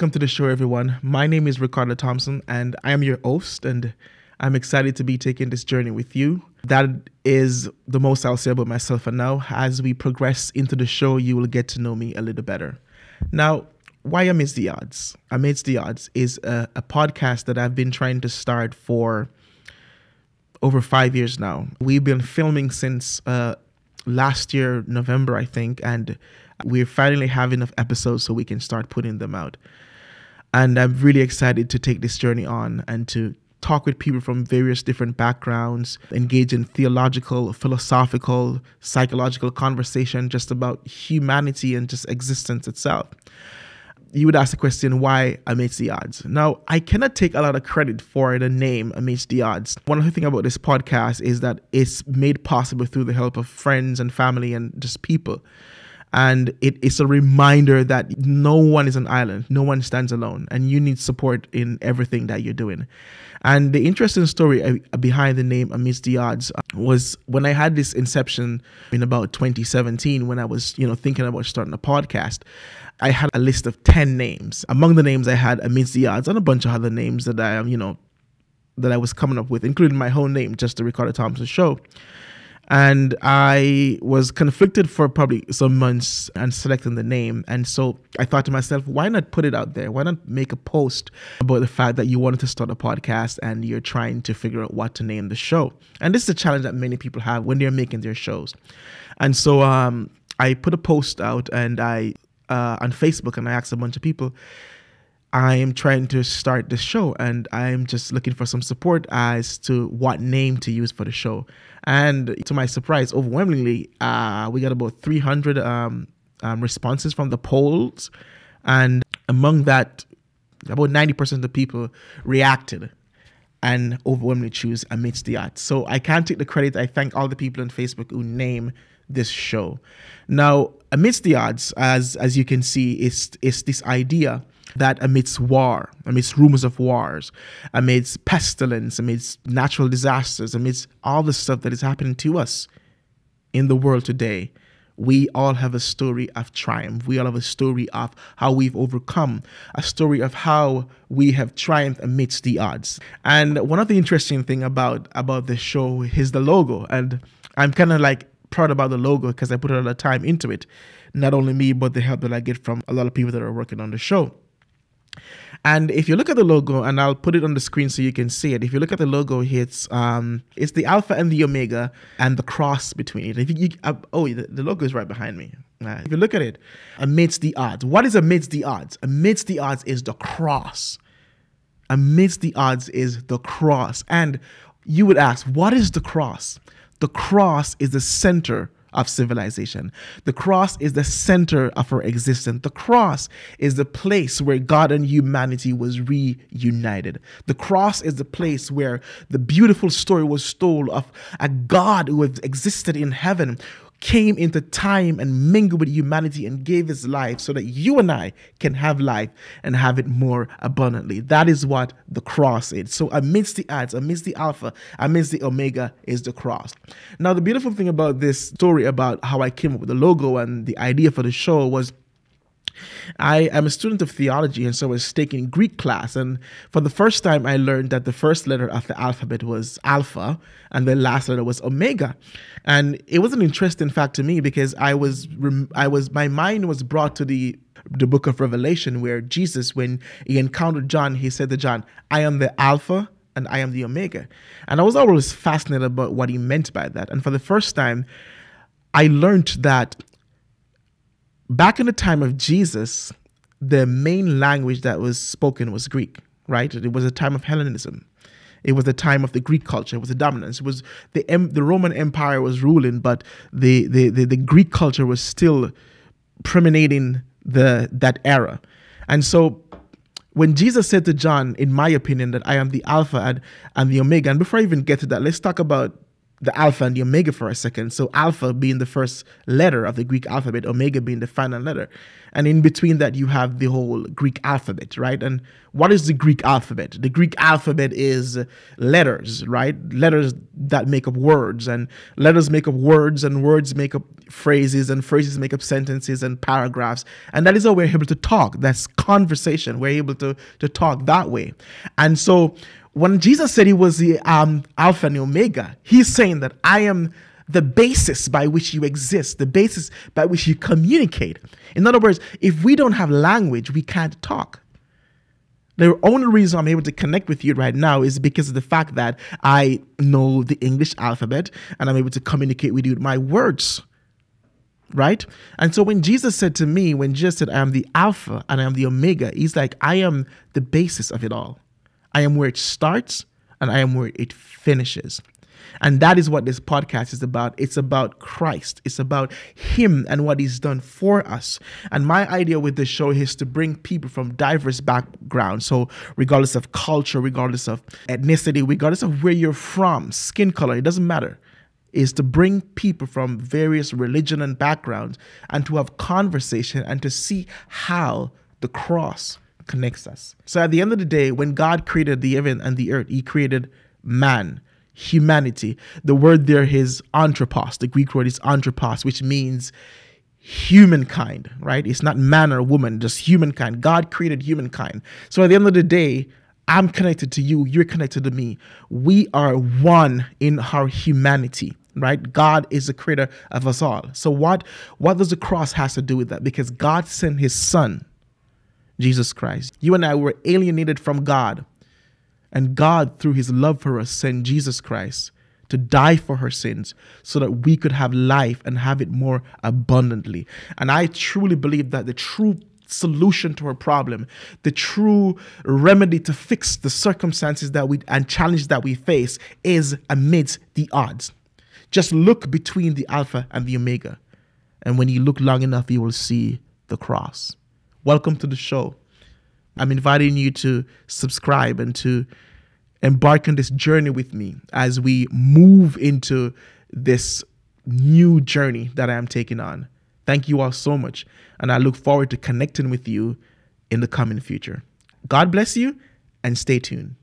welcome to the show, everyone. My name is Recardo Thompson, and I am your host, and I'm excited to be taking this journey with you. That is the most I'll say about myself for now. As we progress into the show, you will get to know me a little better. Now, why Amidst the Odds? Amidst the Odds is a podcast that I've been trying to start for over 5 years now. We've been filming since last year, November, I think, and we're finally having enough episodes so we can start putting them out. And I'm really excited to take this journey on and to talk with people from various different backgrounds, engage in theological, philosophical, psychological conversation just about humanity and just existence itself. You would ask the question, why Amidst the Odds? Now, I cannot take a lot of credit for the name Amidst the Odds. One of the things about this podcast is that it's made possible through the help of friends and family and just people. And it's a reminder that no one is an island, no one stands alone, and you need support in everything that you're doing. And the interesting story behind the name Amidst the Odds was when I had this inception in about 2017, when I was, thinking about starting a podcast. I had a list of 10 names. Among the names I had Amidst the Odds and a bunch of other names that that I was coming up with, including my whole name, just the Recardo Thompson Show. And I was conflicted for probably some months and selecting the name. And so I thought to myself, why not put it out there? Why not make a post about the fact that you wanted to start a podcast and you're trying to figure out what to name the show? And this is a challenge that many people have when they're making their shows. And so I put a post out and on Facebook, and I asked a bunch of people, I am trying to start this show and I'm just looking for some support as to what name to use for the show. And to my surprise, overwhelmingly, we got about 300 responses from the polls. And among that, about 90% of the people reacted and overwhelmingly choose Amidst the Odds. So I can't take the credit. I thank all the people on Facebook who name this show. Now, Amidst the Odds, as you can see, is this idea that amidst war, amidst rumors of wars, amidst pestilence, amidst natural disasters, amidst all the stuff that is happening to us in the world today, we all have a story of triumph. We all have a story of how we've overcome, a story of how we have triumphed amidst the odds. And one of the interesting things about this show is the logo. And I'm kind of proud about the logo because I put a lot of time into it. Not only me, but the help that I get from a lot of people that are working on the show. And if you look at the logo, and I'll put it on the screen so you can see it. If you look at the logo, it's the Alpha and the Omega and the cross between it. The logo is right behind me. If you look at it, Amidst the Odds. What is Amidst the Odds? Amidst the Odds is the cross. Amidst the Odds is the cross. And you would ask, what is the cross? The cross is the center of civilization. The cross is the center of our existence. The cross is the place where God and humanity was reunited. The cross is the place where the beautiful story was told of a God who has existed in heaven, came into time and mingled with humanity and gave his life so that you and I can have life and have it more abundantly. That is what the cross is. So amidst the odds, amidst the Alpha, amidst the Omega is the cross. Now, the beautiful thing about this story about how I came up with the logo and the idea for the show was I am a student of theology, and so I was taking Greek class. And for the first time, I learned that the first letter of the alphabet was Alpha, and the last letter was Omega. And it was an interesting fact to me because my mind was brought to the book of Revelation, where Jesus, when he encountered John, he said to John, "I am the Alpha and I am the Omega." And I was always fascinated about what he meant by that. And for the first time, I learned that back in the time of Jesus, the main language that was spoken was Greek, right? It was a time of Hellenism. It was the time of the Greek culture. It was the dominance. It was the Roman Empire was ruling, but the Greek culture was still predominating that era. And so when Jesus said to John, in my opinion, that I am the Alpha and the Omega, and before I even get to that, let's talk about the Alpha and the Omega for a second. So Alpha being the first letter of the Greek alphabet, Omega being the final letter. And in between that, you have the whole Greek alphabet, right? And what is the Greek alphabet? The Greek alphabet is letters, right? Letters that make up words, and letters make up words, and words make up phrases, and phrases make up sentences and paragraphs. And that is how we're able to talk. That's conversation. We're able to talk that way. And so when Jesus said he was the Alpha and the Omega, he's saying that I am the basis by which you exist, the basis by which you communicate. In other words, if we don't have language, we can't talk. The only reason I'm able to connect with you right now is because of the fact that I know the English alphabet and I'm able to communicate with you with my words, right? And so when Jesus said to me, when Jesus said, I am the Alpha and I am the Omega, he's like, I am the basis of it all. I am where it starts and I am where it finishes. And that is what this podcast is about. It's about Christ. It's about him and what he's done for us. And my idea with this show is to bring people from diverse backgrounds. So regardless of culture, regardless of ethnicity, regardless of where you're from, skin color, it doesn't matter. Is to bring people from various religion and backgrounds and to have conversation and to see how the cross connects us. So at the end of the day, when God created the heaven and the earth, he created man, humanity. The word there is anthropos. The Greek word is anthropos, which means humankind, right? It's not man or woman, just humankind. God created humankind. So at the end of the day, I'm connected to you. You're connected to me. We are one in our humanity, right? God is the creator of us all. So what does the cross has to do with that? Because God sent his son, Jesus Christ. You and I were alienated from God. And God, through his love for us, sent Jesus Christ to die for her sins so that we could have life and have it more abundantly. And I truly believe that the true solution to our problem, the true remedy to fix the circumstances and challenges that we face is amidst the odds. Just look between the Alpha and the Omega. And when you look long enough, you will see the cross. Welcome to the show. I'm inviting you to subscribe and to embark on this journey with me as we move into this new journey that I am taking on. Thank you all so much. And I look forward to connecting with you in the coming future. God bless you and stay tuned.